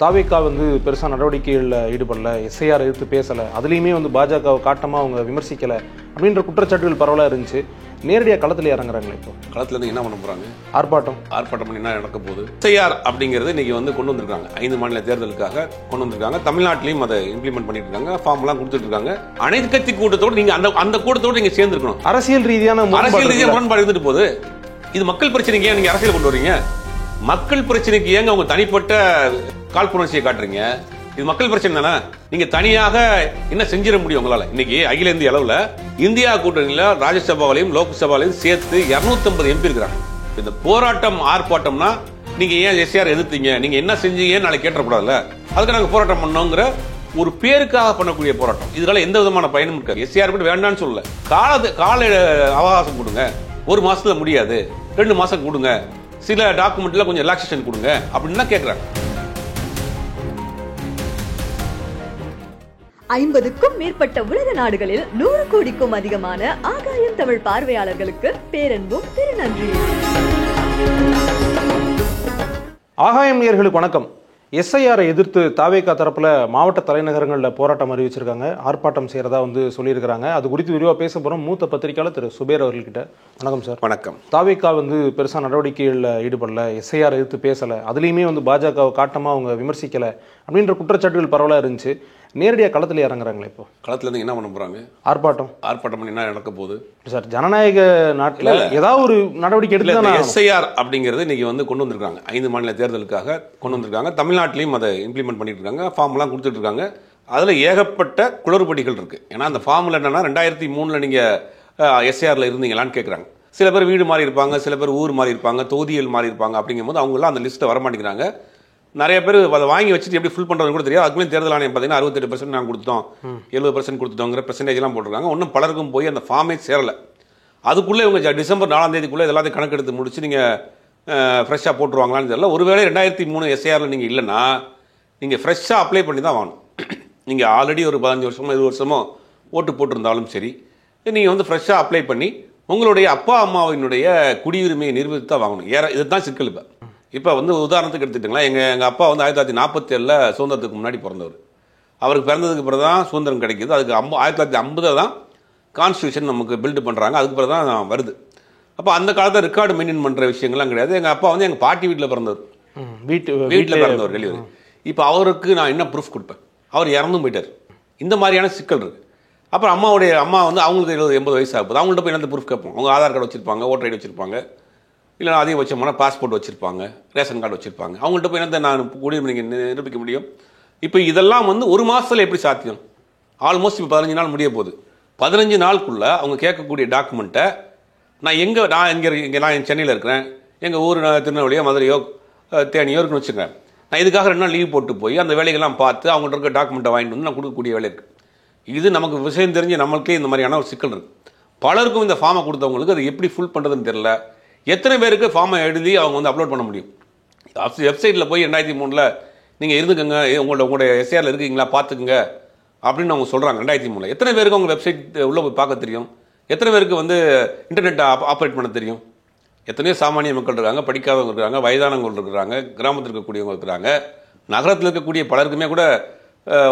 தாவேகா வந்து பெருசாக நடவடிக்கைகளில் ஈடுபடல, எஸ்ஐஆர் எதிர்த்து பேசலை, அதுலேயுமே வந்து பாஜகவை காட்டமாக அவங்க விமர்சிக்கலை அப்படின்ற குற்றச்சாட்டுகள் பரவலாக இருந்துச்சு. நேரடியாக களத்தில் இறங்குறாங்களே. இப்போ களத்துலேருந்து என்ன பண்ண போகிறாங்க? ஆர்ப்பாட்டம் பண்ணி என்ன நடக்க போகுது? எஸ்ஐஆர் அப்படிங்கிறது இன்றைக்கி வந்து கொண்டு வந்திருக்காங்க. 5 மாநில தேர்தலுக்காக கொண்டு வந்திருக்காங்க. தமிழ்நாட்டிலையும் அதை இம்ப்ளிமெண்ட் பண்ணிட்டு இருக்காங்க. ஃபார்ம்லாம் கொடுத்துட்டு இருக்காங்க. அனைத்து கட்சி கூட்டத்தோடு நீங்கள் அந்த கூட்டத்தோடு நீங்கள் சேர்ந்துருக்கணும். அரசியல் ரீதியான முரண்பாடு இருந்துட்டு போகுது. இது மக்கள் பிரச்சனைக்கு ஏன் நீங்கள் அரசியல் கொண்டு வரீங்க? மக்கள் பிரச்சனைக்கு ஏங்க உங்க தனிப்பட்ட காழ்ப்புணர்ச்சியை காட்டுறீங்க? இது மக்கள் பிரச்சனை தானே. நீங்க தனியாக என்ன செஞ்சிட முடியும் உங்களால? இன்னைக்கு அகில இந்திய அளவுல இந்தியா கூட்டணியில ராஜ்யசபாவிலையும் லோக்சபாவிலையும் சேர்த்து 250 எம்பி இருக்கிறாங்க. இந்த போராட்டம் ஆர்ப்பாட்டம்னா நீங்க ஏன் எஸ்ஆர் எதிர்த்தீங்க, நீங்க என்ன செஞ்சீங்க நாளை கேட்டக்கூடாதுல்ல. அதுக்கு நாங்க போராட்டம் பண்ணோங்கிற ஒரு பேருக்காக பண்ணக்கூடிய போராட்டம். இதனால எந்த விதமான பயனும் இருக்காது. எஸ்ஆர் கூட வேண்டாம்னு சொல்லல. கால அவகாசம் கொடுங்க. 1 மாசத்துல முடியாது, 2 மாசம் கொடுங்க, சில டாக்குமெண்ட்ல கொஞ்சம் ரிலாக்ஸேஷன் கொடுங்க அப்படின்னு தான் கேட்கறாங்க. 50க்கும் மேற்பட்ட உலக நாடுகளில் 100 கோடிக்கும் அதிகமான ஆகாயம் தமிழ் பார்வையாளர்களுக்கு பேரன்பும் திருநன்றியும். ஆகாயம் நேயர்களுக்கு வணக்கம். எஸ்ஐஆரை எதிர்த்து தாவேகா தரப்புல மாவட்ட தலைநகரங்களில் போராட்டம் அறிவிச்சிருக்காங்க, ஆர்ப்பாட்டம் செய்யறதா வந்து சொல்லியிருக்கிறாங்க. அது குறித்து விரிவாக பேச போறோம் மூத்த பத்திரிகையாளர் திரு சுபேர் அவர்கள்கிட்ட. வணக்கம் சார். வணக்கம். தாவேகா வந்து பெருசாக நடவடிக்கைகளில் ஈடுபடல, எஸ்ஐஆர் எதிர்த்து பேசலை, அதுலேயுமே வந்து பாஜகவை காட்டமாக அவங்க விமர்சிக்கலை அப்படின்ற குற்றச்சாட்டுகள் பரவலாக இருந்துச்சு. நேரடியாக களத்தில் இறங்குறாங்களே. இப்போ களத்துலேருந்து என்ன பண்ண போறாங்க? ஆர்ப்பாட்டம் பண்ணி என்ன நடக்க போகுது? சார், ஜனநாயக நாட்டில் ஏதாவது ஒரு நடவடிக்கை எடுத்து எஸ்ஐஆர் அப்படிங்கிறது இன்னைக்கு வந்து கொண்டு வந்திருக்காங்க. 5 மாநில தேர்தலுக்காக கொண்டு வந்திருக்காங்க. தமிழ்நாட்டிலையும் அதை இம்ப்ளிமெண்ட் பண்ணிட்டு இருக்காங்க. ஃபார்ம்லாம் கொடுத்துட்டு இருக்காங்க. அதில் ஏகப்பட்ட குளறுபடிகள் இருக்கு. ஏன்னா அந்த ஃபார்மில் என்னன்னா 2003 நீங்க எஸ்ஐஆர்ல இருந்தீங்களான்னு கேட்குறாங்க. சில பேர் வீடு மாறி இருப்பாங்க, சில பேர் ஊர் மாறி இருப்பாங்க, தொகுதிகள் மாறி இருப்பாங்க. அப்படிங்கும்போது அவங்களாம் அந்த லிஸ்ட்டை வரமாட்டேங்கிறாங்க. நிறைய பேர் அதை வாங்கி வச்சுட்டு எப்படி ஃபுல் பண்ணுறது கூட தெரியாது. அதுக்குமே தேர்தல் ஆணையம் பார்த்தீங்கன்னா 68% நாங்கள் கொடுத்தோம், 70% கொடுத்துட்டோங்கிற பெர்சன்டேஜ்லாம் போட்டிருக்காங்க. ஒன்றும் பலருக்கும் போய் அந்த ஃபார்மே சேரலை. அதுக்குள்ளே இவங்க டிசம்பர் 4ஆம் தேதிக்குள்ளே எல்லாத்தையும் கணக்கெடுத்து முடிச்சு நீங்கள் ஃப்ரெஷ்ஷாக போட்டுருவாங்களான்னு தெரியல. ஒருவேளை 2003 எஸ்ஐஆரில் நீங்கள் இல்லைன்னா நீங்கள் ஃப்ரெஷ்ஷாக அப்ளை பண்ணி தான் வாங்கணும். நீங்கள் ஆல்ரெடி ஒரு 15 வருஷமோ 20 வருஷமோ ஓட்டு போட்டிருந்தாலும் சரி, நீங்கள் வந்து ஃப்ரெஷ்ஷாக அப்ளை பண்ணி உங்களுடைய அப்பா அம்மாவினுடைய குடியுரிமையை நிரூபித்து தான் வாங்கணும். இதுதான் சிக்கல். இப்போ வந்து உதாரணத்துக்கு எடுத்துக்கிட்டிங்களா, எங்கள் அப்பா வந்து 1947 சுதந்திரத்துக்கு முன்னாடி பிறந்தவர். அவருக்கு பிறந்ததுக்கு பிறகு தான் சுதந்திரம் கிடைக்கிது. அதுக்கு 1950 தான் கான்ஸ்டியூஷன் நமக்கு பில்டு பண்ணுறாங்க. அதுக்கு பிறகு தான் வருது. அப்போ அந்த காலத்தில் ரெக்கார்டு மெயின்டைன் பண்ணுற விஷயங்கள்லாம் கிடையாது. எங்கள் அப்பா வந்து எங்கள் பாட்டி வீட்டில் பிறந்தவர், வீட்டில் பிறந்தவர் டெலிவரி. இப்போ அவருக்கு நான் என்ன ப்ரூஃப் கொடுப்பேன்? அவர் இறந்தும் போயிட்டார். இந்த மாதிரியான சிக்கல் இருக்குது. அப்புறம் அம்மா வந்து அவங்களுக்கு 70-80 வயசு ஆகுது. அவங்கள்ட்ட போய் என்ன ப்ரூஃப் கேட்போம்? அவங்க ஆதார் கார்டு வச்சுருப்பாங்க, ஓட்டர் ஐடி வச்சுருப்பாங்க, இல்லை அதிகபட்சமான பாஸ்போர்ட் வச்சுருப்பாங்க, ரேஷன் கார்டு வச்சுருப்பாங்க. அவங்கள்ட்ட போய் என்ன நான் குடியுரிமை நீங்கள் நிரூபிக்க முடியும்? இப்போ இதெல்லாம் வந்து 1 மாதத்தில் எப்படி சாத்தியம்? ஆல்மோஸ்ட் இப்போ 15 நாள் முடிய போகுது. 15 நாளுக்குள்ளே அவங்க கேட்கக்கூடிய டாக்குமெண்ட்டை நான் நான் சென்னையில் இருக்கிறேன், எங்கள் ஊர் திருநெல்வேலியோ மதுரையோ தேனியோ இருக்குன்னு வச்சுக்கிறேன். நான் இதுக்காக 2 நாள் லீவ் போட்டு போய் அந்த வேலைகள்லாம் பார்த்து அவங்கள்ட்ட இருக்க டாக்குமெண்ட்டை வாங்கிட்டு வந்து நான் கொடுக்கக்கூடிய வேலை இருக்குது. இது நமக்கு விஷயம் தெரிஞ்சு நம்மளுக்கே இந்த மாதிரியான ஒரு சிக்கல் இருக்குது. பலருக்கும் இந்த ஃபார்மை கொடுத்தவங்களுக்கு அது எப்படி ஃபுல் பண்ணுறதுன்னு தெரியல. எத்தனை பேருக்கு ஃபார்மை எழுதி அவங்க வந்து அப்லோட் பண்ண முடியும்? வெப்சைட்டில் போய் 2003 நீங்கள் இருந்துக்கங்க, உங்களுடைய எஸ்ஆரில் இருக்கீங்களா பார்த்துக்குங்க அப்படின்னு அவங்க சொல்கிறாங்க. 2003 எத்தனை பேருக்கு அவங்க வெப்சைட் உள்ளே போய் பார்க்க தெரியும்? எத்தனை பேருக்கு வந்து இன்டர்நெட்டை ஆப்ரேட் பண்ண தெரியும்? எத்தனையோ சாமானிய மக்கள் இருக்காங்க, படிக்காதவங்க இருக்கிறாங்க, வயதானவங்க இருக்கிறாங்க, கிராமத்தில் இருக்கக்கூடியவங்க இருக்கிறாங்க, நகரத்தில் இருக்கக்கூடிய பலருக்குமே கூட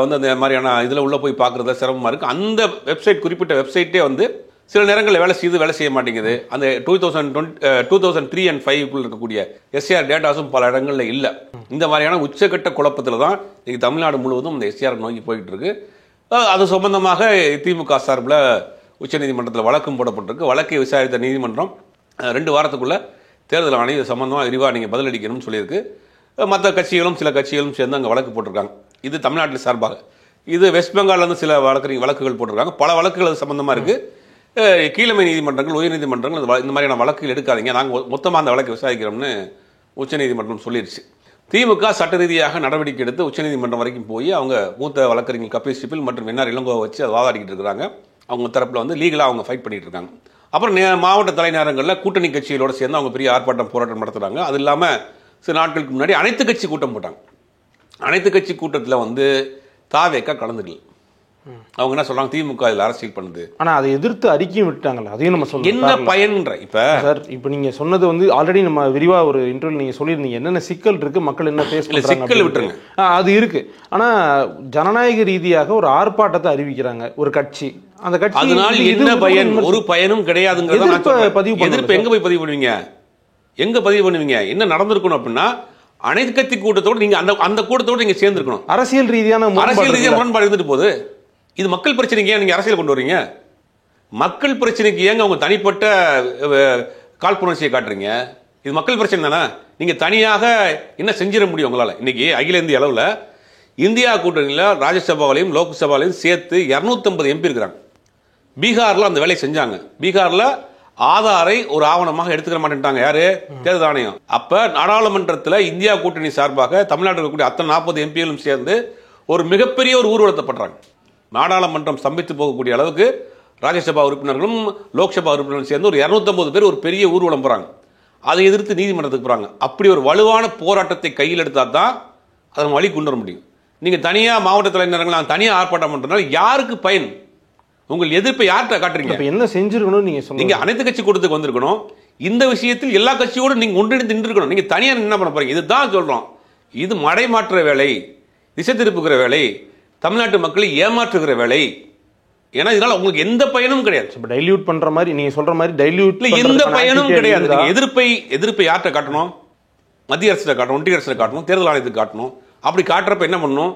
வந்து அந்த மாதிரியான இதில் உள்ளே போய் பார்க்குறத சிரமமாக இருக்குது. அந்த வெப்சைட், குறிப்பிட்ட வெப்சைட்டே வந்து சில நேரங்களில் வேலை செய்ய மாட்டேங்குது. அந்த 2003 and 5 இருக்கக்கூடிய எஸ்ஆர் டேட்டாஸும் பல இடங்களில் இல்லை. இந்த மாதிரியான உச்சக்கட்ட குழப்பத்தில் தான் இன்னைக்கு தமிழ்நாடு முழுவதும் இந்த எஸ்ஆர் நோக்கி போயிட்டு இருக்கு. அது சம்பந்தமாக திமுக சார்பில் உச்சநீதிமன்றத்தில் வழக்கும் போடப்பட்டிருக்கு. வழக்கை விசாரித்த நீதிமன்றம் 2 வாரத்துக்குள்ள தேர்தல் ஆணையம் இது சம்பந்தமாக விரிவாக நீங்கள் பதிலளிக்கணும்னு சொல்லியிருக்கு. மற்ற கட்சிகளும் சில கட்சிகளும் சேர்ந்து அங்கே வழக்கு போட்டிருக்காங்க. இது தமிழ்நாட்டில் சார்பாக. இது வெஸ்ட் பெங்கால்லேருந்து சில வழக்குகள் போட்டிருக்காங்க. பல வழக்குகள் அது சம்பந்தமாக இருக்குது. கீழமை நீதிமன்றங்கள், உயர் நீதிமன்றங்கள் இந்த மாதிரியான வழக்குகள் எடுக்காதீங்க, நாங்கள் மொத்தமாக அந்த வழக்கை விசாரிக்கிறோம்னு உச்சநீதிமன்றம் சொல்லிடுச்சு. திமுக சட்ட ரீதியாக நடவடிக்கை எடுத்து உச்சநீதிமன்றம் வரைக்கும் போய் அவங்க மூத்த வழக்கறிஞர் கபில் சிபில் மற்றும் என்ஆர் இளங்கோவை வச்சு அதை வாதாடிக்கிட்டு இருக்கிறாங்க. அவங்க தரப்பில் வந்து லீகலாக அவங்க ஃபைட் பண்ணிட்டு இருக்காங்க. அப்புறம் மாவட்ட தலைநகரங்களில் கூட்டணி கட்சிகளோடு சேர்ந்து அவங்க பெரிய ஆர்ப்பாட்டம் போராட்டம் நடத்துகிறாங்க. அது இல்லாமல் சில நாட்களுக்கு முன்னாடி அனைத்து கட்சி கூட்டம் போட்டாங்க. அனைத்து கட்சி கூட்டத்தில் வந்து தாவேகா கலந்துக்கல. அவங்க என்ன சொல்றாங்க, திமுக இதில் அரசியல் பண்ணுது. ஆனா அதை எதிர்த்து அறிக்கையும் விட்டாங்கல்ல, அதையும் நம்ம சொல்லணும். என்ன பயன்ற இப்ப சார் இப்போ நீங்க சொன்னது வந்து ஆல்ரெடி நம்ம விரிவா ஒரு இன்டர்வியூ நீங்க சொல்லியிருந்தீங்க, என்னென்ன சிக்கல் இருக்கு, மக்கள் என்ன பேச பண்றாங்க, சிக்கல் விட்டுருங்க. அது இருக்கு. ஆனா ஜனநாயக ரீதியாக ஒரு ஆர்ப்பாட்டத்தை அறிவிக்கிறாங்க ஒரு கட்சி, அந்த கட்சி அதனால் என்ன பயன்? ஒரு பயனும் கிடையாதுங்கிறத எதிர்ப்பு எங்க போய் பதிவு பண்ணுவீங்க? எங்க பதிவு பண்ணுவீங்க? என்ன நடந்திருக்கணும் அப்படின்னா, அனைத்து கட்சி கூட்டத்தோடு நீங்க அந்த கூட்டத்தோடு நீங்க சேர்ந்துருக்கணும். அரசியல் ரீதியான முரண்பாடு இருந்துட்டு போகுது. இது மக்கள் பிரச்சனைக்கு ஏன் நீங்க அரசியல் கொண்டு வரீங்க? மக்கள் பிரச்சனைக்கு ஏங்க அவங்க தனிப்பட்ட காழ்ப்புணர்ச்சியை காட்டுறீங்க? இது மக்கள் பிரச்சனை தானே. நீங்க தனியாக என்ன செஞ்சிட முடியும் உங்களால? இன்னைக்கு அகில இந்திய அளவில் இந்தியா கூட்டணியில் ராஜ்யசபாவிலையும் லோக்சபாவிலையும் சேர்த்து 250 எம்பி இருக்கிறாங்க. பீகார்ல அந்த வேலையை செஞ்சாங்க. பீகார்ல ஆதாரை ஒரு ஆவணமாக எடுத்துக்க மாட்டேன்ட்டாங்க. யாரு? தேர்தல் ஆணையம். அப்ப நாடாளுமன்றத்தில் இந்தியா கூட்டணி சார்பாக தமிழ்நாட்டில் இருக்கக்கூடிய அத்தனை 40 எம்பிகளும் சேர்ந்து ஒரு மிகப்பெரிய ஒரு ஊர்வலத்தை பண்றாங்க. நாடாளுமன்றம் ஸ்தம்பித்து போகக்கூடிய அளவுக்கு ராஜ்யசபா உறுப்பினர்களும் லோக்சபா உறுப்பினர்களும் சேர்ந்து ஒரு 250 பேர் ஒரு பெரிய ஊர்வலம் போறாங்க. அதை எதிர்த்து நீதிமன்றத்துக்கு போறாங்க. அப்படி ஒரு வலுவான போராட்டத்தை கையில் எடுத்தா தான் அதை வழி கொண்டு வர முடியும். நீங்க தனியா மாவட்ட தலைநகரங்கள் தனியா ஆர்ப்பாட்டம் பண்றதுனால யாருக்கு பயன்? உங்கள் எதிர்ப்பை யார்கிட்ட காட்டுறீங்க? என்ன செஞ்சிருக்கணும்? நீங்க அனைத்து கட்சி கூட்டத்துக்கு வந்திருக்கணும். இந்த விஷயத்தில் எல்லா கட்சியோடு நீங்க ஒன்றிணைந்து நின்றுக்கணும். நீங்க தனியா என்ன பண்ண போறீங்க? இதுதான் சொல்றோம். இது மடைமாற்ற வேலை, திசை திருப்புகிற வேலை, தமிழ்நாட்டு மக்களை ஏமாற்றுகிற வேலை. ஏன்னா இதனால உங்களுக்கு எந்த பயனும் கிடையாது. டைல்யூட் பண்ற மாதிரி நீங்க சொல்ற மாதிரி டைல்யூட்ல எந்த பயனும் கிடையாது. எதிர்ப்பை யார்கிட்ட காட்டணும்? மத்திய அரசு காட்டணும், ஒன்றிய அரசு காட்டணும், தேர்தல் ஆணையத்துக்கு காட்டணும். அப்படி காட்டுறப்ப என்ன பண்ணணும்?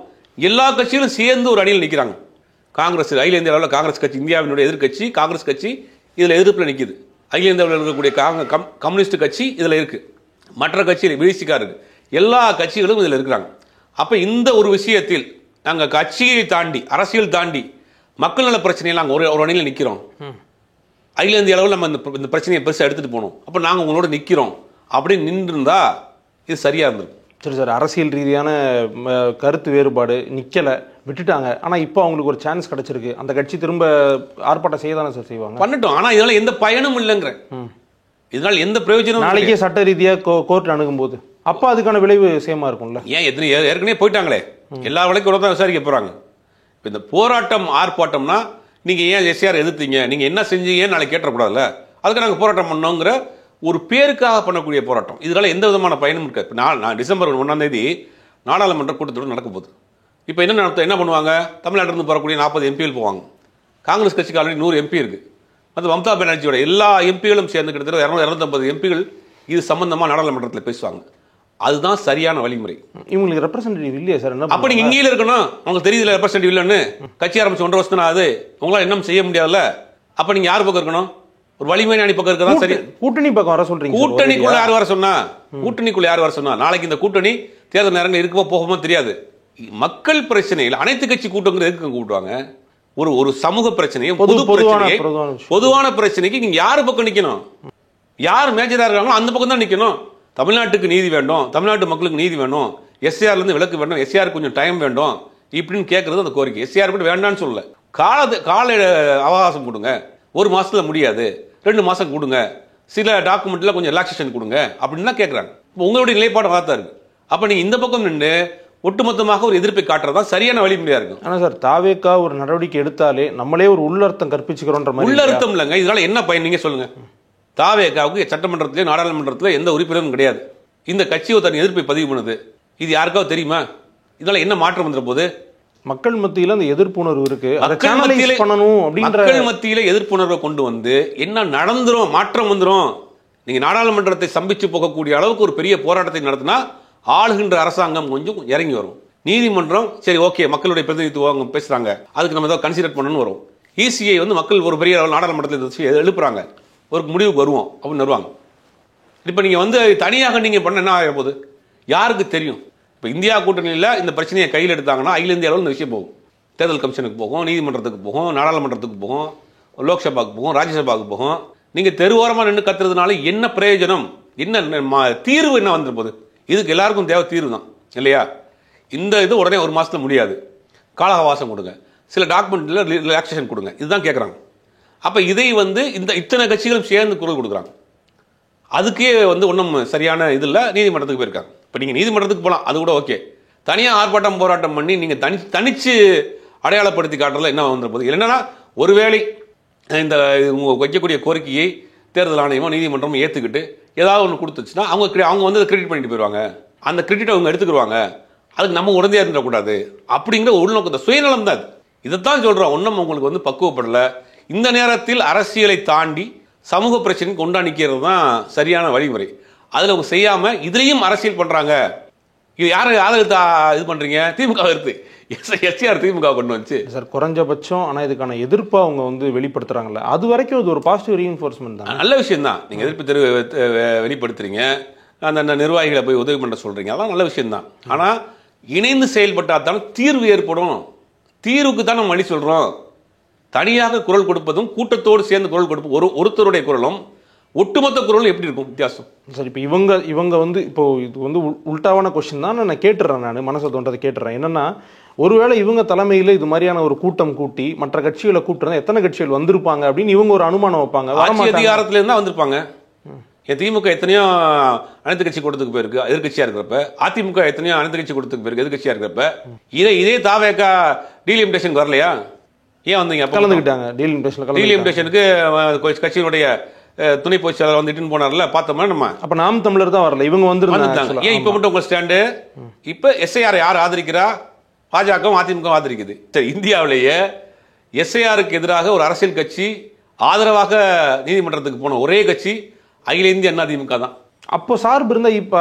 எல்லா கட்சிகளும் சேர்ந்து ஒரு அணியில் நிற்கிறாங்க. காங்கிரஸ், அகில இந்திய அளவில் காங்கிரஸ் கட்சி, இந்தியாவினுடைய எதிர்கட்சி காங்கிரஸ் கட்சி இதுல எதிர்ப்புல நிற்குது. அகில இந்தியாவில் இருக்கக்கூடிய கம்யூனிஸ்ட் கட்சி இதுல இருக்கு, மற்ற கட்சியில் விசிகா இருக்கு, எல்லா கட்சிகளும் இதுல இருக்கிறாங்க. அப்ப இந்த ஒரு விஷயத்தில் நாங்க கட்சியை தாண்டி அரசியல் தாண்டி மக்கள் நல பிரச்சனையில் நாங்கள் ஒரு அணியில் நிற்கிறோம். அகில இந்திய அளவில் நம்ம இந்த பிரச்சனையை பெருசாக எடுத்துட்டு போகணும். அப்போ நாங்கள் உங்களோட நிற்கிறோம் அப்படின்னு நின்றுருந்தா இது சரியா இருந்திருக்கும். சரி சார், அரசியல் ரீதியான கருத்து வேறுபாடு நிக்கல, விட்டுட்டாங்க. ஆனா இப்போ அவங்களுக்கு ஒரு சான்ஸ் கிடைச்சிருக்கு, அந்த கட்சி திரும்ப ஆர்ப்பாட்டம் செய்ய தானே சார் செய்வாங்க. பண்ணட்டும். ஆனா இதனால எந்த பயனும் இல்லைங்கிற, இதனால எந்த பிரயோஜனம்? நாளைக்கே சட்ட ரீதியா கோர்ட் அணுகும் போது அப்ப அதுக்கான விளைவு சேமா இருக்கும்ல. ஏன் ஏற்கனவே போயிட்டாங்களே, எல்லா வழக்கும் தான் விசாரிக்க போறாங்க. இந்த போராட்டம் ஆர்ப்பாட்டம்னா நீங்க ஏன் எஸ்ஆர் எதிர்த்தீங்க, நீங்க என்ன செஞ்சீங்கன்னு நாளைக்கு கேட்டக்கூடாதுல்ல. அதுக்கு நாங்கள் போராட்டம் பண்ணோங்கிற ஒரு பேருக்காக பண்ணக்கூடிய போராட்டம். இதனால எந்த விதமான பயனும் இருக்காது. இப்போ நான் டிசம்பர் 1ஆம் தேதி நாடாளுமன்ற கூட்டத்தோடு நடக்க போகுது. இப்போ என்ன பண்ணுவாங்க? தமிழ்நாட்டிலிருந்து போகக்கூடிய 40 எம்பிகள் போவாங்க. காங்கிரஸ் கட்சிக்கு ஆல்ரெடி 100 எம்பி இருக்கு. அது மம்தா பானர்ஜியோட எல்லா எம்பிகளும் சேர்ந்து கிட்டத்தட்ட 250 எம்பிகள் இது சம்பந்தமா நாடாளுமன்றத்தில் பேசுவாங்க. அதுதான் சரியான வழிமுறை. இவங்களுக்கு ரெப்ரசன்டேட்டிவ் இல்லையா சார்? அப்ப நீங்க இங்கேயில இருக்கணும். உங்களுக்கு தெரியுதுல ரெப்ரசன்டேட்டிவ் இல்லைன்னு. கட்சி ஆரம்பிச்சு 1.5 வருஷம் ஆகுது, உங்களால என்ன செய்ய முடியாதுல்ல. அப்ப நீங்க யார் பக்கம் இருக்கணும்? ஒரு வலிமையான அணி பக்கம் இருக்கதான் சரி. கூட்டணி பக்கம் வர சொல்றீங்க. கூட்டணிக்குள்ள யார் வர சொன்னா? கூட்டணிக்குள்ள யார் வர சொன்னா? நாளைக்கு இந்த கூட்டணி தேர்தல் நேரங்கள் இருக்குமோ போகுமோ தெரியாது. மக்கள் பிரச்சனையில் அனைத்து கட்சி கூட்டங்கள் எதுக்கு கூட்டுவாங்க? ஒரு சமூக பிரச்சனையும் பொதுவான பிரச்சனைக்கு நீங்க யாரு பக்கம் நிக்கணும்? யார் மேஜரா இருக்காங்களோ அந்த பக்கம் தான் நிக்கணும். தமிழ்நாட்டுக்கு நீதி வேண்டும், தமிழ்நாட்டு மக்களுக்கு நீதி வேணும், எஸ்ஆர்ல இருந்து விலக்கு வேணும், எஸ்ஆர் கொஞ்சம் டைம் வேண்டும் இப்படின்னு கேட்கறது அந்த கோரிக்கை. எஸ்ஆர் கூட வேண்டாம்னு சொல்லல, கால அவகாசம் கொடுங்க. 1 மாசத்துல முடியாது, 2 மாசம் கொடுங்க, சில டாக்குமெண்ட்ல கொஞ்சம் ரிலாக்ஸேஷன் கொடுங்க அப்படின்னு தான் கேட்கறாங்க. உங்களுடைய நிலைப்பாடு வார்த்தா இருக்கு. அப்ப நீங்க இந்த பக்கம் நின்று ஒட்டுமொத்தமாக ஒரு எதிர்ப்பை காட்டுறதா சரியான வழிமுறையா இருக்கும். ஆனா சார், தாவேக்கா ஒரு நடவடிக்கை எடுத்தாலே நம்மளே ஒரு உள்ளர்த்தம் கற்பிச்சுக்கிறோன்ற மாதிரி. உள்ளர்த்தம் இல்லைங்க. இதனால என்ன பயன் நீங்க சொல்லுங்க? தாவேக்காவுக்கு சட்டமன்றத்திலே நாடாளுமன்றத்தில் எந்த உறுப்பினரும் கிடையாது. இந்த கட்சி ஒரு தனி எதிர்ப்பை பதிவு பண்ணுது. இது யாருக்காவது தெரியுமா? இதனால என்ன மாற்றம் வந்துற போது? மக்கள் மத்தியில அந்த எதிர்ப்புணர்வு இருக்கு. மக்கள் மத்தியில எதிர்ப்புணர்வை கொண்டு வந்து என்ன நடந்துரும், மாற்றம் வந்துரும். நீங்க நாடாளுமன்றத்தை சம்பிச்சு போகக்கூடிய அளவுக்கு ஒரு பெரிய போராட்டத்தை நடத்தினா ஆளுகின்ற அரசாங்கம் கொஞ்சம் இறங்கி வரும். நீதிமன்றம் சரி ஓகே மக்களுடைய பிரதிநிதித்துவம் பேசுறாங்க, அதுக்கு நம்ம ஏதாவது கன்சிடர் பண்ணணும்னு வரும். இசிஐ மக்கள் ஒரு பெரிய நாடாளுமன்றத்தில் எழுப்புறாங்க, ஒரு முடிவுக்கு வருவோம் அப்படின்னு வருவாங்க. இப்போ நீங்கள் தனியாக நீங்கள் பண்ண என்ன ஆக போகுது யாருக்கு தெரியும்? இப்போ இந்தியா கூட்டணியில் இந்த பிரச்சனையை கையில் எடுத்தாங்கன்னா அகில இந்திய அளவில் இந்த விஷயம் போகும். தேர்தல் கமிஷனுக்கு போகும், நீதிமன்றத்துக்கு போகும், நாடாளுமன்றத்துக்கு போகும், லோக்சபாவுக்கு போகும், ராஜ்யசபாவுக்கு போகும். நீங்கள் தெருவோரமாக நின்று கத்துறதுனால என்ன பிரயோஜனம்? என்ன தீர்வு என்ன வந்துரு போகுது? இதுக்கு எல்லாருக்கும் தேவை தீர்வு தான் இல்லையா? இந்த இது உடனே 1 மாசத்துல முடியாது, கால அவகாசம் கொடுங்க, சில டாக்குமெண்ட்ல ரிலாக்ஸேஷன் கொடுங்க, இதுதான் கேட்குறாங்க. அப்போ இதை இந்த இத்தனை கட்சிகளும் சேர்ந்து குரல் கொடுக்குறாங்க. அதுக்கே ஒன்றும் சரியான இது இல்லை. நீதிமன்றத்துக்கு போயிருக்காங்க. இப்போ நீங்கள் நீதிமன்றத்துக்கு போகலாம், அது கூட ஓகே. தனியாக ஆர்ப்பாட்டம் போராட்டம் பண்ணி நீங்கள் தனிச்சு அடையாளப்படுத்தி காட்டுறதுல என்ன வந்துட போகுது? என்னன்னா ஒருவேளை இந்த வைக்கக்கூடிய கோரிக்கையை தேர்தல் ஆணையமோ நீதிமன்றமோ ஏற்றுக்கிட்டு ஏதாவது ஒன்று கொடுத்துச்சுன்னா அவங்க வந்து கிரெடிட் பண்ணிட்டு போயிடுவாங்க. அந்த கிரெடிட் அவங்க எடுத்துக்கிடுவாங்க. அதுக்கு நம்ம உடனே இருந்துடக்கூடாது அப்படிங்கிற உள்நோக்கத்தை சுயநலம் தான். இதைத்தான் சொல்கிறோம். ஒன்றும் உங்களுக்கு வந்து பக்குவப்படலை. இந்த நேரத்தில் அரசியலை தாண்டி சமூக பிரச்சனைக்கு கொண்டா நிற்கிறது தான் சரியான வழிமுறை. அதில் அவங்க செய்யாமல் இதுலேயும் அரசியல் பண்ணுறாங்க. இது யாரை இது பண்ணுறீங்க? திமுக எடுத்து எஸ்ஆர் திமுக கொண்டு வந்துச்சு சார் குறைஞ்சபட்சம். ஆனால் இதுக்கான எதிர்ப்பை அவங்க வந்து வெளிப்படுத்துறாங்கல்ல, அது வரைக்கும் இது ஒரு பாசிட்டிவ் ரீஎன்ஃபோர்ஸ்மெண்ட் தான். நல்ல விஷயம் தான். நீங்கள் எதிர்ப்பு வெளிப்படுத்துறீங்க, அந்த நிர்வாகிகளை போய் உதவி பண்ண சொல்கிறீங்க, அதெல்லாம் நல்ல விஷயம் தான். ஆனால் இணைந்து செயல்பட்டால் தானே தீர்வு ஏற்படும். தீர்வுக்கு தான் நம்ம வழி சொல்கிறோம். தனியாக குரல் கொடுப்பதும் கூட்டத்தோடு சேர்ந்து குரல் கொடுப்பதும் ஒருத்தருடைய குரலும் ஒட்டுமொத்த குரலும் எப்படி இருக்கும் வித்தியாசம்? சார் இப்போ இவங்க வந்து இப்போ இது வந்து உல்டாவான கொஸ்டின் தான் நான் கேட்டுறேன். நான் மனசை தோன்றதை கேட்டுறேன். என்னன்னா ஒருவேளை இவங்க தலைமையில் இது மாதிரியான ஒரு கூட்டம் கூட்டி மற்ற கட்சிகளை கூட்டுறதா எத்தனை கட்சிகள் வந்திருப்பாங்க அப்படின்னு இவங்க ஒரு அனுமானம் வைப்பாங்க. அதிகாரத்துல இருந்தா வந்திருப்பாங்க. திமுக எத்தனையோ அனைத்து கட்சி கூட்டத்துக்கு போயிருக்கு எதிர்கட்சியா இருக்கிறப்ப, அதிமுக எத்தனையோ அனைத்து கட்சி கூட்டத்துக்கு போயிருக்கு எதிர்கட்சியா இருக்கிறப்ப, இதே தாவேக்கா டீலிமிட்டேஷன் வரலையா? ஏன் வந்தீங்க? கலந்துக்கிட்டாங்க. டீலிமிட்டேஷனுக்கு கட்சியினுடைய துணை பொதுச் செயலாளர் வந்து இட்டுன்னு போனார்ல, பார்த்தோமா நம்ம. அப்ப நாம் தமிழர் தான் வரல, இவங்க வந்துருந்தாங்க. ஏன் இப்ப மட்டும் உங்க ஸ்டாண்டு? இப்ப எஸ்ஐஆர் யார் ஆதரிக்கிறா? பாஜக அதிமுக ஆதரிக்குது. சரி, இந்தியாவிலேயே எஸ்ஐஆருக்கு எதிராக ஒரு அரசியல் கட்சி ஆதரவாக நீதிமன்றத்துக்கு போன ஒரே கட்சி அகில இந்திய அண்ணா திமுக தான். அப்போ சார்பு இருந்தா, இப்ப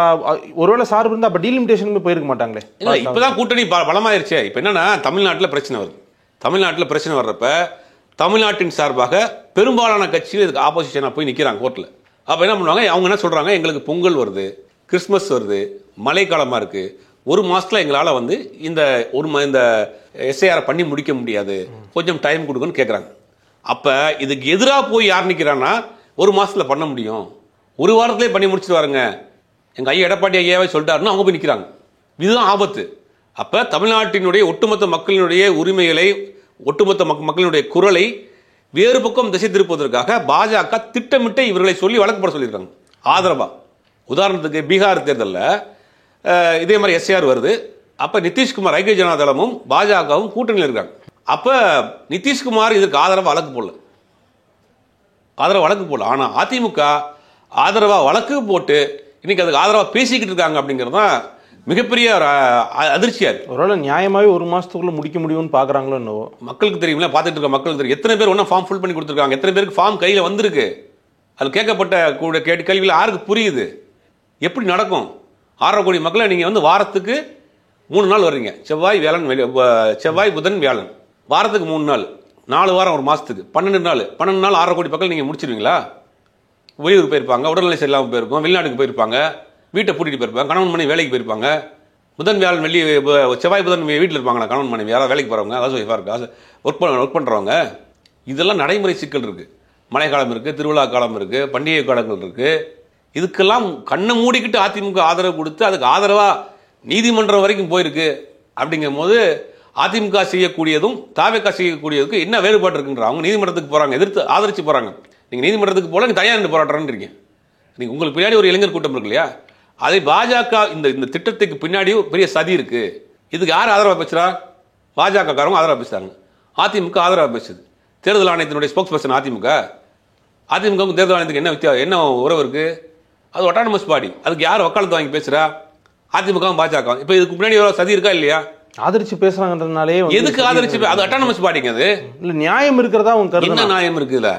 ஒருவேளை சார்பு இருந்தா அப்ப டீலிமிட்டேஷன் போயிருக்க மாட்டாங்களே. இல்ல, இப்பதான் கூட்டணி பலமாயிருச்சே. இப்ப என்னன்னா தமிழ்நாட்டில் பிரச்சனை வருது. தமிழ்நாட்டில் பிரச்சனை வர்றப்ப தமிழ்நாட்டின் சார்பாக பெரும்பாலான கட்சிகள் இதுக்கு ஆப்போசிஷனாக போய் நிற்கிறாங்க கோர்ட்டில். அப்போ என்ன பண்ணுவாங்க? அவங்க என்ன சொல்கிறாங்க, எங்களுக்கு பொங்கல் வருது, கிறிஸ்மஸ் வருது, மழைக்காலமாக இருக்குது, ஒரு மாதத்தில் எங்களால் வந்து இந்த எஸ்ஐஆர் பண்ணி முடிக்க முடியாது, கொஞ்சம் டைம் கொடுக்குன்னு கேட்குறாங்க. அப்போ இதுக்கு எதிராக போய் யார் நிற்கிறான்னா, ஒரு மாதத்தில் பண்ண முடியும், ஒரு வாரத்திலே பண்ணி முடிச்சுட்டு வாருங்க, எங்கள் ஐயா எடப்பாடி ஐயாவே சொல்லிட்டாருன்னு அவங்க போய் நிற்கிறாங்க. இதுதான் ஆபத்து. அப்போ தமிழ்நாட்டினுடைய ஒட்டுமொத்த மக்களினுடைய உரிமைகளை, ஒட்டுமொத்த மக்களினுடைய குரலை வேறு பக்கம் திசை திருப்பதற்காக பாஜக திட்டமிட்டு இவர்களை சொல்லி வழக்கு போட சொல்லியிருக்காங்க ஆதரவா. உதாரணத்துக்கு பீகார் தேர்தலில் இதே மாதிரி எஸ்ஐஆர் வருது. அப்ப நிதிஷ்குமார் ஐக்கிய ஜனதா தளமும் பாஜகவும் கூட்டணியில் இருக்காங்க. அப்ப நிதிஷ்குமார் இதுக்கு ஆதரவா வழக்கு போடல. ஆனா அதிமுக ஆதரவா வழக்கு போட்டு இன்னைக்கு அதுக்கு ஆதரவா பேசிக்கிட்டு இருக்காங்க. அப்படிங்கிறது தான் மிகப்பெரிய அதிர்ச்சியா இருக்கு. ஒருவேளை நியாயமாவே ஒரு மாசத்துக்குள்ள முடிக்க முடியும்னு பாக்குறாங்களோ என்னவோ. மக்களுக்கு தெரியுமில்ல, பார்த்துட்டு இருக்க மக்களுக்கு தெரியும். எத்தனை பேர் ஒன்றும் ஃபார்ம் ஃபில் பண்ணி கொடுத்துருக்காங்க, எத்தனை பேருக்கு ஃபார்ம் கையில் வந்திருக்கு, அது கேட்கப்பட்ட கேள்வியில் யாருக்கு புரியுது, எப்படி நடக்கும்? 6.5 கோடி மக்களை நீங்கள் வந்து வாரத்துக்கு 3 நாள் வர்றீங்க, செவ்வாய் புதன் வியாழன், வாரத்துக்கு 3 நாள், 4 வாரம் ஒரு மாதத்துக்கு 12 நாள் 6.5 கோடி மக்கள் நீங்கள் முடிச்சிருவீங்களா? வெளியூர் போயிருப்பாங்க, உடல்நிலை சரியில்லாமல் போயிருக்கும், வெளிநாட்டுக்கு போயிருப்பாங்க, வீட்டை பூட்டிட்டு போயிருப்பாங்க, கணவன் மனைவி வேலைக்கு போயிருப்பாங்க, புதன் வியாழன் வெள்ளி செவ்வாய் புதன் வீட்டில் இருப்பாங்களா கணவன் மனைவி, யாராவது வேலைக்கு போகிறவங்க, ஹவுஸ் ஒய்ஃபாக இருக்கா, ஒர்க் பண்ணுறவங்க. இதெல்லாம் நடைமுறை சிக்கல் இருக்குது. மழை காலம் இருக்குது, திருவிழா காலம் இருக்குது, பண்டிகை காலங்கள் இருக்குது. இதுக்கெல்லாம் கண்ணை மூடிக்கிட்டு அதிமுக ஆதரவு கொடுத்து அதுக்கு ஆதரவாக நீதிமன்றம் வரைக்கும் போயிருக்கு. அப்படிங்கும் போது அதிமுக செய்யக்கூடியதும் தாவேக்கா செய்யக்கூடியதுக்கு என்ன வேறுபாடு இருக்குன்ற? அவங்க நீதிமன்றத்துக்கு போகிறாங்க, எதிர்த்து ஆதரிச்சு போகிறாங்க. நீங்கள் நீதிமன்றத்துக்கு போல நீங்கள் தனியாக நின்று போராடுறீங்க. நீங்கள் உங்களுக்கு பின்னாடி ஒரு இளைஞர் கூட்டம் இருக்கு இல்லையா, அதை பாஜக இந்த திட்டத்துக்கு பின்னாடியும் பெரிய சதி இருக்கு. இதுக்கு யார் ஆதரவாக பேசுறா? பாஜக காரங்க ஆதரவாக பேசுறாங்க, அதிமுக ஆதரவாக பேசுது. தேர்தல் ஆணையத்தினுடைய ஸ்போக்ஸ் பர்சன் அதிமுக தேர்தல் ஆணையத்துக்கு என்ன உறவு இருக்கு? அது ஆட்டானமஸ் பாடி. அதுக்கு யார் வக்காலத்து வாங்கி பேசுறா? அதிமுக பாஜக. இப்போ இதுக்கு முன்னாடி சதி இருக்கா இல்லையா? ஆதரிச்சு பேசுறாங்கன்றதுனாலே எதுக்கு ஆதரிச்சு? அது ஆட்டானமஸ் பாடிங்க. அது இல்ல நியாயம் இருக்கிறதா உங்க கருத்து? என்ன நியாயம் இருக்குல்ல?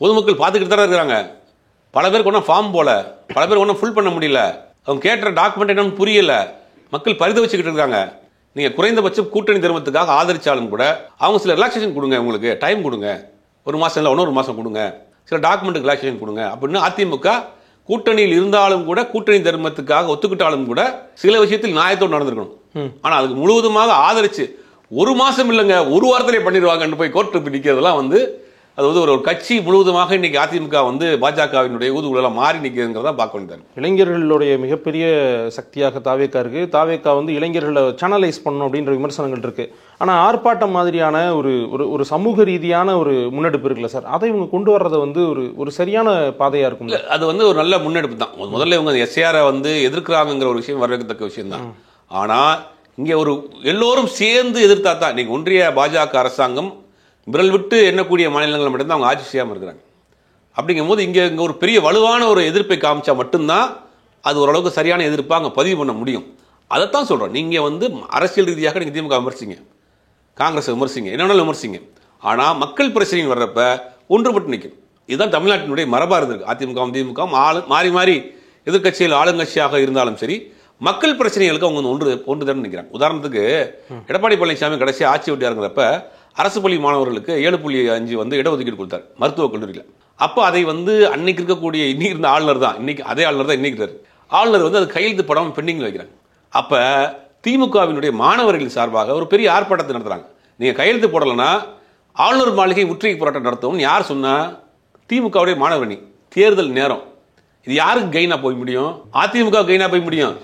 பொதுமக்கள் பார்த்துக்கிட்டு தானே இருக்கிறாங்க. பல பேருக்கு ஒன்றும் ஃபார்ம் போல, பல பேர் ஒன்றும் ஃபுல் பண்ண முடியல, அவங்க கேட்ட டாக்குமெண்ட் என்னன்னு புரியல, மக்கள் பரிதவிச்சுக்கிட்டு இருக்காங்க. நீங்க குறைந்தபட்சம் கூட்டணி தர்மத்துக்காக ஆதரிச்சாலும் கூட அவங்க சில ரிலாக்ஸேஷன் கொடுங்க, உங்களுக்கு டைம் கொடுங்க, ஒரு மாசம் இல்லை இன்னொரு மாசம் கொடுங்க, சில டாக்குமெண்ட் ரிலாக்ஸேஷன் கொடுங்க அப்படின்னு அதிமுக கூட்டணியில் இருந்தாலும் கூட, கூட்டணி தர்மத்துக்காக ஒத்துக்கிட்டாலும் கூட சில விஷயத்தில் நியாயத்தோடு நடந்திருக்கணும். ஆனா அதுக்கு முழுவதுமாக ஆதரிச்சு ஒரு மாசம் இல்லைங்க ஒரு வாரத்திலே பண்ணிடுவாங்கன்னு போய் கோர்ட்டு நிற்கிறதெல்லாம் வந்து அது வந்து ஒரு கட்சி முழுவதுமாக இன்னைக்கு அதிமுக வந்து பாஜகவினுடைய ஊதுகுழலாம் மாறி நிற்கிறதுங்கிறத பார்க்க வேண்டியது. இளைஞர்களுடைய மிகப்பெரிய சக்தியாக தாவேக்கா இருக்கு. தாவேக்கா வந்து இளைஞர்களை சேனலைஸ் பண்ணணும் அப்படின்ற விமர்சனங்கள் இருக்கு. ஆனா ஆர்ப்பாட்டம் மாதிரியான ஒரு சமூக ரீதியான ஒரு முன்னெடுப்பு இருக்குல்ல சார், அதை இவங்க கொண்டு வர்றதை வந்து ஒரு சரியான பாதையா இருக்கும். அது வந்து ஒரு நல்ல முன்னெடுப்பு தான். முதல்ல இவங்க எஸ்ஐஆரை வந்து எதிர்க்கிறாங்கிற ஒரு விஷயம் வரவேற்கத்தக்க விஷயம் தான். ஆனா இங்கே ஒரு எல்லோரும் சேர்ந்து எதிர்த்தா தான் இன்னைக்கு ஒன்றிய பாஜக அரசாங்கம் விரல் விட்டு எண்ணக்கூடிய மாநிலங்கள் மட்டும்தான் அவங்க ஆட்சி செய்யாமல் இருக்கிறாங்க. அப்படிங்கும் போது இங்கே ஒரு பெரிய வலுவான ஒரு எதிர்ப்பை காமிச்சா மட்டும்தான் அது ஓரளவுக்கு சரியான எதிர்ப்பாக அங்கே பதிவு பண்ண முடியும். அதைத்தான் சொல்கிறோம். நீங்கள் வந்து அரசியல் ரீதியாக நீங்கள் திமுக விமர்சிங்க, காங்கிரஸ் விமர்சிங்க, என்னென்னாலும் விமர்சிங்க. ஆனால் மக்கள் பிரச்சனைகள் வர்றப்ப ஒன்றுபட்டு நிற்கும். இதுதான் தமிழ்நாட்டினுடைய மரபாக இருந்திருக்கு. அதிமுகவும் திமுகவும் மாறி மாறி எதிர்கட்சியில் ஆளுங்கட்சியாக இருந்தாலும் சரி, மக்கள் பிரச்சனைகளுக்கு அவங்க ஒன்று தரம் நிற்கிறாங்க. உதாரணத்துக்கு எடப்பாடி பழனிசாமி கடைசி ஆட்சி விட்டு இறங்குறப்ப அரசு பள்ளி மாணவர்களுக்கு 7.5 வந்து இடஒதுக்கீடு கொடுத்தார் மருத்துவக் கல்லூரியில். அப்போ அதை வந்து அன்னைக்கு இருக்கக்கூடிய இன்னைக்கு இருந்த ஆளுநர் தான் இன்னைக்கு அதே ஆளுநர் தான் இன்னைக்கு ஆளுநர் வந்து அது கையெழுத்து படாமல் பெண்டிங்கில் வைக்கிறாங்க. அப்போ திமுகவினுடைய மாணவர்கள் சார்பாக ஒரு பெரிய ஆர்ப்பாட்டத்தை நடத்துறாங்க. நீங்கள் கையெழுத்து போடலைன்னா ஆளுநர் மாளிகை முற்றுகை போராட்டம் நடத்தும்னு யார் சொன்னா? திமுகவுடைய மாணவரணி. தேர்தல் நேரம் இது யாருக்கு கெயினா போய் முடியும்? அதிமுக கெயினா போய் முடியும்.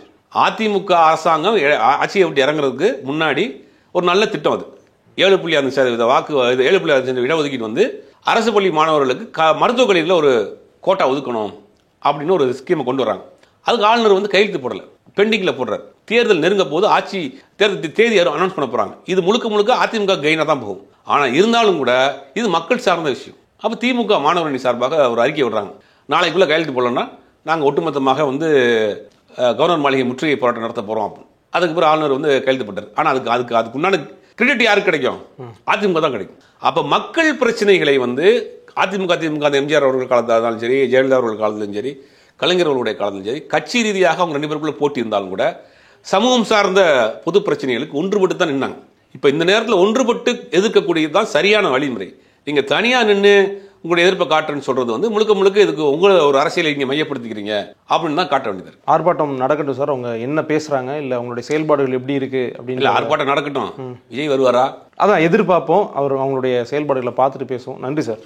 அதிமுக அரசாங்கம் ஆட்சியை விட்டு இறங்குறதுக்கு முன்னாடி ஒரு நல்ல திட்டம் அது. 7.5% வாக்கு 7.5% இடஒதுக்கீடு வந்து அரசு பள்ளி மாணவர்களுக்கு மருத்துவக் கல்லூரியில் ஒரு கோட்டா ஒதுக்கணும் அப்படின்னு ஒரு ஸ்கீமை கொண்டு வராங்க. அதுக்கு ஆளுநர் வந்து கையெழுத்து போடல, பெண்டிங்கில் போடுறாரு. தேர்தல் நெருங்க போது ஆட்சி தேர்தல் தேதி அனௌன்ஸ் பண்ண போறாங்க. இது முழுக்க அதிமுக கெயினா தான் போகும். ஆனால் இருந்தாலும் கூட இது மக்கள் சார்ந்த விஷயம். அப்போ திமுக மாணவரணி சார்பாக ஒரு அறிக்கை விடுறாங்க. நாளைக்குள்ள கையெழுத்து போடலன்னா நாங்கள் ஒட்டுமொத்தமாக வந்து கவர்னர் மாளிகை முற்றுகை போராட்டம் நடத்த போறோம். அதுக்கு பிறகு ஆளுநர் வந்து கையெழுத்து போட்டார். ஆனால் அதுக்கு உண்டான கிரெடிட் யாருக்கு கிடைக்கும்? அதிமுக தான் கிடைக்கும். அப்ப மக்கள் பிரச்சனைகளை வந்து அதிமுக எம்ஜிஆர் அவர்கள் காலத்தில் இருந்தாலும் சரி, ஜெயலலிதா அவர்கள் காலத்திலும் சரி, கலைஞர் அவர்களுடைய காலத்திலும் சரி, கட்சி ரீதியாக அவங்க 2 பேருக்குள்ள போட்டி இருந்தாலும் கூட சமூகம் சார்ந்த பொது பிரச்சனைகளுக்கு ஒன்றுபட்டு தான் நின்னாங்க. இப்ப இந்த நேரத்தில் ஒன்றுபட்டு எதிர்க்கக்கூடியதுதான் சரியான வழிமுறை. நீங்க தனியா நின்று உங்களுடைய எதிர்ப்பை காட்டுறேன்னு சொல்றது வந்து முழுக்க இதுக்கு உங்களை ஒரு அரசியலை இங்க மையப்படுத்திக்கிறீங்க அப்படின்னு தான் காட்ட வேண்டியது. ஆர்ப்பாட்டம் நடக்கட்டும் சார். அவங்க என்ன பேசுறாங்க, இல்ல உங்களுடைய செயல்பாடுகள் எப்படி இருக்கு அப்படின்னு. இல்ல ஆர்ப்பாட்டம் நடக்கட்டும். விஜய் வருவாரா? அதான் எதிர்பார்ப்போம். அவங்களுடைய செயல்பாடுகளை பார்த்துட்டு பேசுவோம். நன்றி சார்.